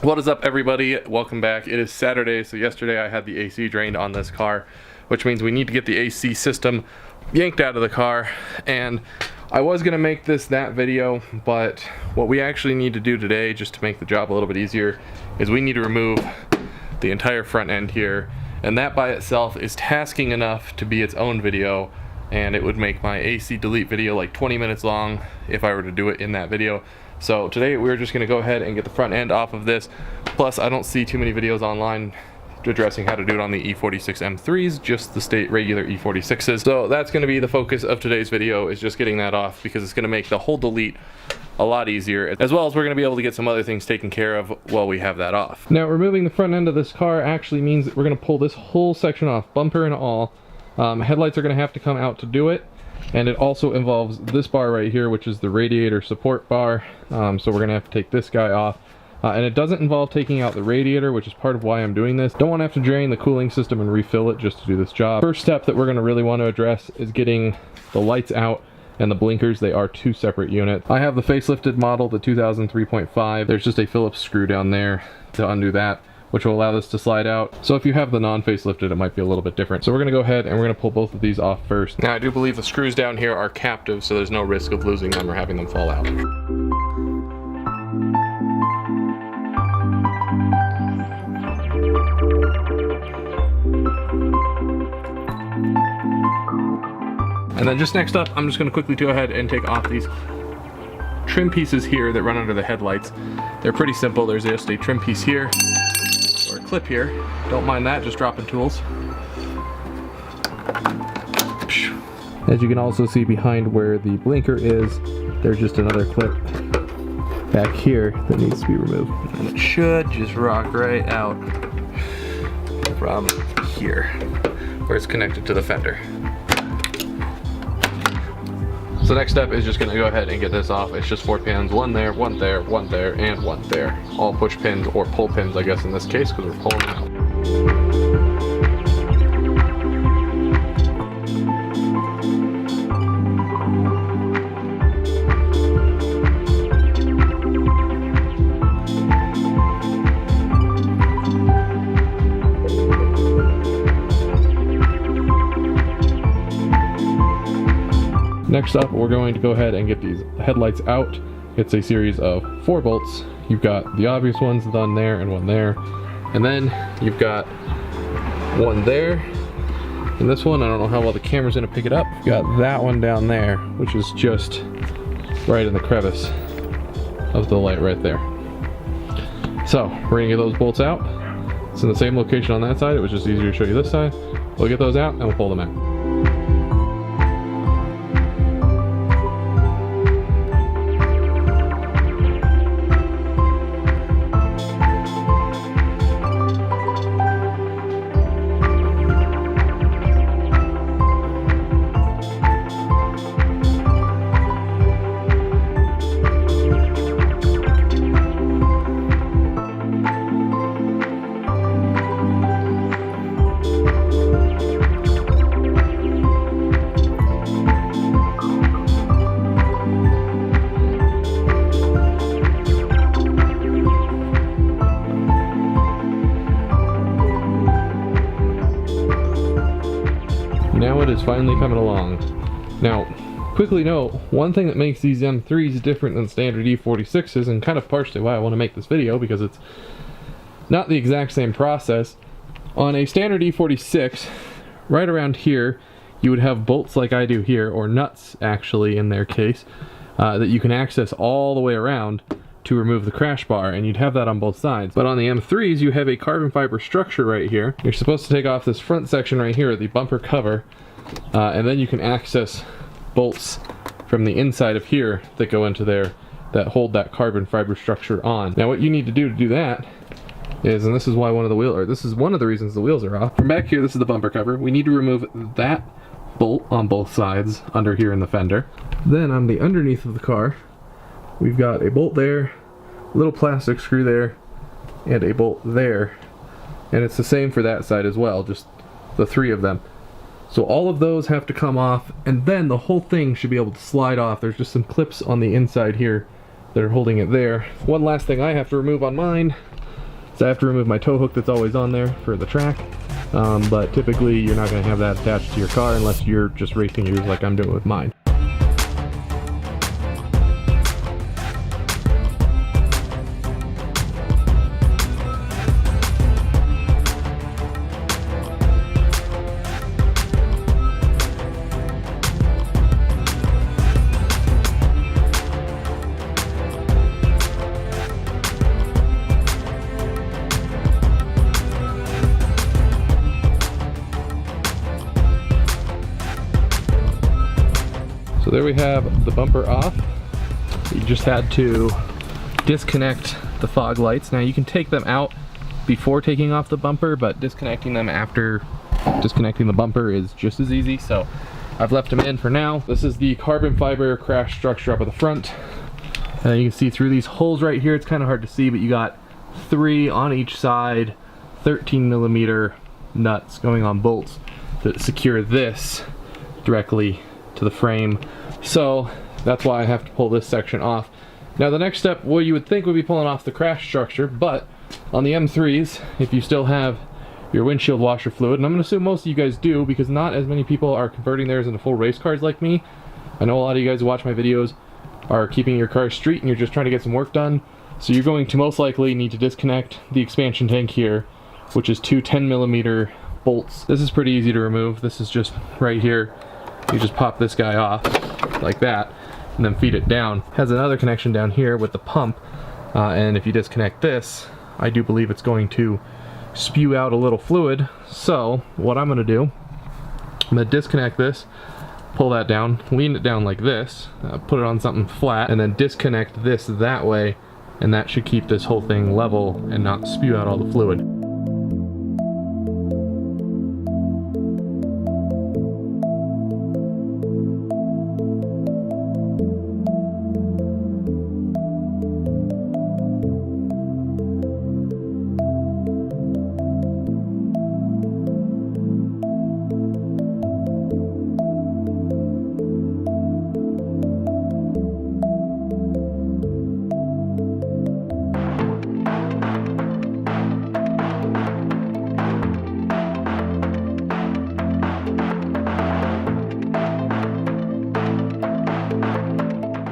What is up, everybody? Welcome back. It is Saturday, so yesterday I had the AC drained on this car, which means we need to get the AC system yanked out of the car. And I was gonna make that video, but what we actually need to do today, just to make the job a little bit easier, is we need to remove the entire front end here, and that by itself is tasking enough to be its own video, and it would make my AC delete video like 20 minutes long if I were to do it in that video. So today we're just going to go ahead and get the front end off of this. Plus, I don't see too many videos online addressing how to do it on the E46 M3s, just the state regular E46s. So that's going to be the focus of today's video, is just getting that off, because it's going to make the whole delete a lot easier, as well as we're going to be able to get some other things taken care of while we have that off. Now, removing the front end of this car actually means that we're going to pull this whole section off, bumper and all. Headlights are going to have to come out to do it. And it also involves this bar right here, which is the radiator support bar. So we're going to have to take this guy off. And it doesn't involve taking out the radiator, which is part of why I'm doing this. Don't want to have to drain the cooling system and refill it just to do this job. First step that we're going to really want to address is getting the lights out and the blinkers. They are two separate units. I have the facelifted model, the 2003.5. There's just a Phillips screw down there to undo that, which will allow this to slide out. So if you have the non-facelifted, it might be a little bit different. So we're gonna go ahead and we're gonna pull both of these off first. Now, I do believe the screws down here are captive, so there's no risk of losing them or having them fall out. And then just next up, I'm just gonna quickly go ahead and take off these trim pieces here that run under the headlights. They're pretty simple. There's just a trim piece here, or a clip here. Don't mind that, just dropping tools. As you can also see behind where the blinker is, there's just another clip back here that needs to be removed. And it should just rock right out from here, where it's connected to the fender. So next step is just going to go ahead and get this off. It's just 4 pins, one there, one there, one there, and one there. All push pins, or pull pins I guess in this case, because we're pulling them out. Next up, we're going to go ahead and get these headlights out. It's a series of 4 bolts. You've got the obvious ones done there and one there. And then you've got one there. And this one, I don't know how well the camera's gonna pick it up. You've got that one down there, which is just right in the crevice of the light right there. So, we're gonna get those bolts out. It's in the same location on that side. It was just easier to show you this side. We'll get those out and we'll pull them out. Now it is finally coming along. Now, quickly note, one thing that makes these M3s different than standard E46s, and kind of partially why I want to make this video, because it's not the exact same process. On a standard E46, right around here, you would have bolts like I do here, or nuts actually in their case, that you can access all the way around to remove the crash bar, and you'd have that on both sides. But on the M3s, you have a carbon fiber structure right here. You're supposed to take off this front section right here, the bumper cover, and then you can access bolts from the inside of here that go into there that hold that carbon fiber structure on. Now what you need to do that is, and this is why this is one of the reasons the wheels are off. From back here, this is the bumper cover. We need to remove that bolt on both sides under here in the fender. Then on the underneath of the car, we've got a bolt there, a little plastic screw there, and a bolt there. And it's the same for that side as well, just the 3 of them. So all of those have to come off, and then the whole thing should be able to slide off. There's just some clips on the inside here that are holding it there. One last thing I have to remove on mine So I have to remove my tow hook that's always on there for the track. But typically you're not going to have that attached to your car unless you're just racing yours like I'm doing with mine. So there we have the bumper off. You just had to disconnect the fog lights. Now you can take them out before taking off the bumper, but disconnecting them after disconnecting the bumper is just as easy. So I've left them in for now. This is the carbon fiber crash structure up at the front. You can see through these holes right here. It's kind of hard to see, but you got 3 on each side, 13mm nuts going on bolts that secure this directly to the frame. So that's why I have to pull this section off. Now the next step, well, you would think would be pulling off the crash structure, but on the M3s, if you still have your windshield washer fluid, and I'm going to assume most of you guys do because not as many people are converting theirs into full race cars like me. I know a lot of you guys who watch my videos are keeping your car street and you're just trying to get some work done. So you're going to most likely need to disconnect the expansion tank here, which is 2 10mm bolts. This is pretty easy to remove. This is just right here. You just pop this guy off like that and then feed it down. It has another connection down here with the pump, and if you disconnect this, I do believe it's going to spew out a little fluid. So what I'm going to do, I'm going to disconnect this, pull that down, lean it down like this, put it on something flat, and then disconnect this that way, and that should keep this whole thing level and not spew out all the fluid.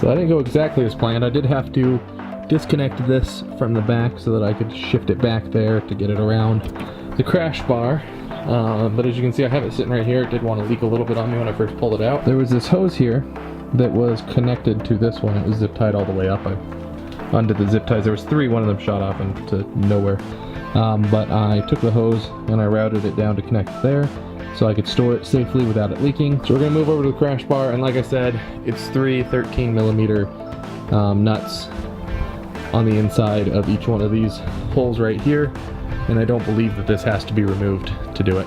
So I didn't go exactly as planned. I did have to disconnect this from the back so that I could shift it back there to get it around the crash bar. But as you can see, I have it sitting right here. It did want to leak a little bit on me when I first pulled it out. There was this hose here that was connected to this one. It was zip tied all the way up. I undid the zip ties. There was 3, one of them shot off into nowhere. But I took the hose and I routed it down to connect there, so I could store it safely without it leaking. So we're going to move over to the crash bar, and like I said, it's 3 13mm nuts on the inside of each one of these holes right here, and I don't believe that this has to be removed to do it.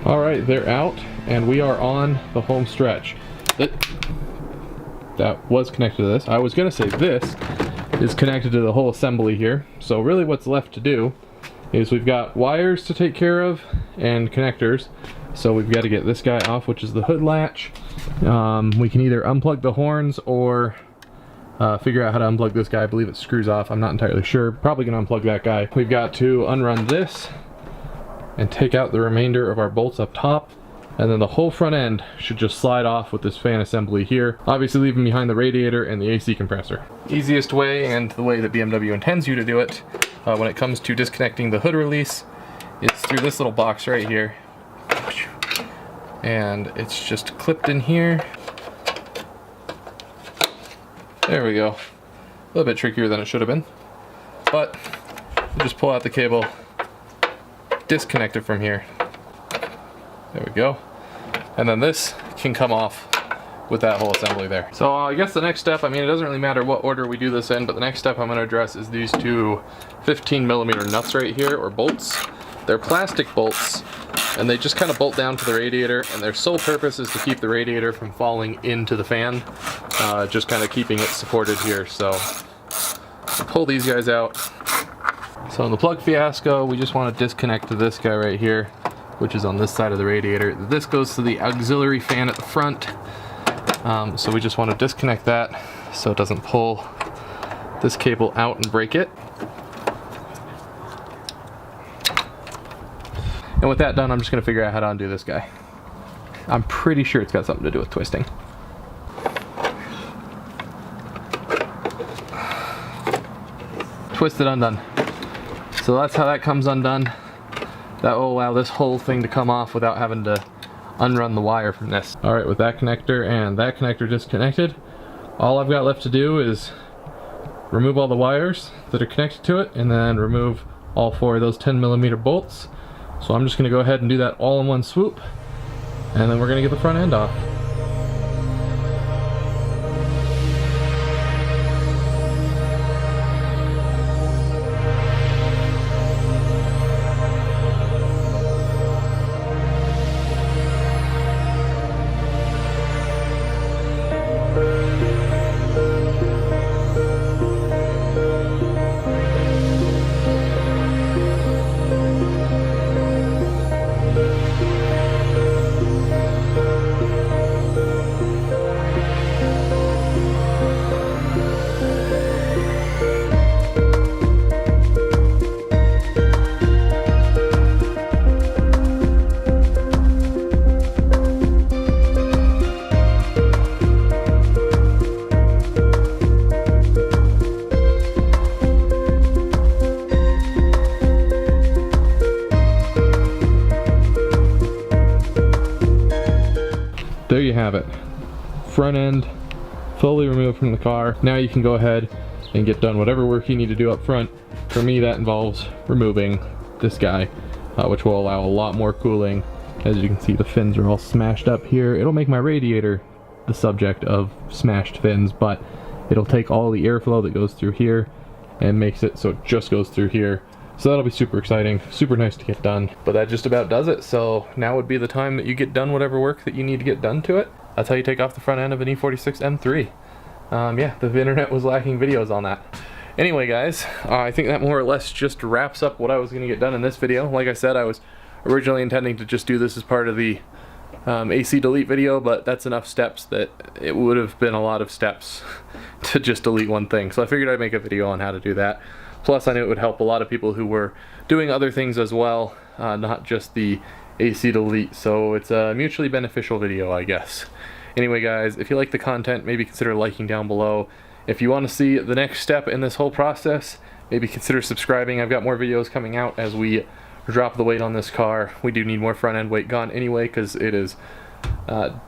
Alright, they're out, and we are on the home stretch. That was connected to this. I was going to say this is connected to the whole assembly here. So really what's left to do is we've got wires to take care of and connectors. So we've got to get this guy off, which is the hood latch. We can either unplug the horns or figure out how to unplug this guy. I believe it screws off. I'm not entirely sure. Probably going to unplug that guy. We've got to unrun this and take out the remainder of our bolts up top, and then the whole front end should just slide off with this fan assembly here, obviously leaving behind the radiator and the AC compressor. Easiest way, and the way that BMW intends you to do it when it comes to disconnecting the hood release, is through this little box right here, and it's just clipped in here. There we go. A little bit trickier than it should have been, but you just pull out the cable, disconnect it from here. There we go. And then this can come off with that whole assembly there. So I guess the next step, I mean, it doesn't really matter what order we do this in, but the next step I'm going to address is these two 15mm nuts right here, or bolts. They're plastic bolts, and they just kind of bolt down to the radiator, and their sole purpose is to keep the radiator from falling into the fan, just kind of keeping it supported here. So I'll pull these guys out. So in the plug fiasco, we just want to disconnect to this guy right here, which is on this side of the radiator. This goes to the auxiliary fan at the front. So we just want to disconnect that so it doesn't pull this cable out and break it. And with that done, I'm just going to figure out how to undo this guy. I'm pretty sure it's got something to do with twisting. Twisted, undone. So that's how that comes undone. That will allow this whole thing to come off without having to unrun the wire from this. Alright, with that connector and that connector disconnected, all I've got left to do is remove all the wires that are connected to it, and then remove all 4 of those 10mm bolts. So I'm just going to go ahead and do that all in one swoop, and then we're going to get the front end off. There you have it. Front end fully removed from the car. Now you can go ahead and get done whatever work you need to do up front. For me, that involves removing this guy, which will allow a lot more cooling. As you can see, the fins are all smashed up here. It'll make my radiator the subject of smashed fins, but it'll take all the airflow that goes through here and makes it so it just goes through here. So that'll be super exciting, super nice to get done. But that just about does it. So now would be the time that you get done whatever work that you need to get done to it. That's how you take off the front end of an E46 M3. Yeah, the internet was lacking videos on that. Anyway guys, I think that more or less just wraps up what I was going to get done in this video. Like I said, I was originally intending to just do this as part of the AC delete video, but that's enough steps that it would have been a lot of steps to just delete one thing. So I figured I'd make a video on how to do that. Plus, I knew it would help a lot of people who were doing other things as well, not just the AC delete. So it's a mutually beneficial video, I guess. Anyway, guys, if you like the content, maybe consider liking down below. If you want to see the next step in this whole process, maybe consider subscribing. I've got more videos coming out as we drop the weight on this car. We do need more front end weight gone anyway, because it is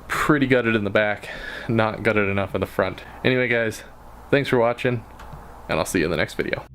pretty gutted in the back, not gutted enough in the front. Anyway, guys, thanks for watching, and I'll see you in the next video.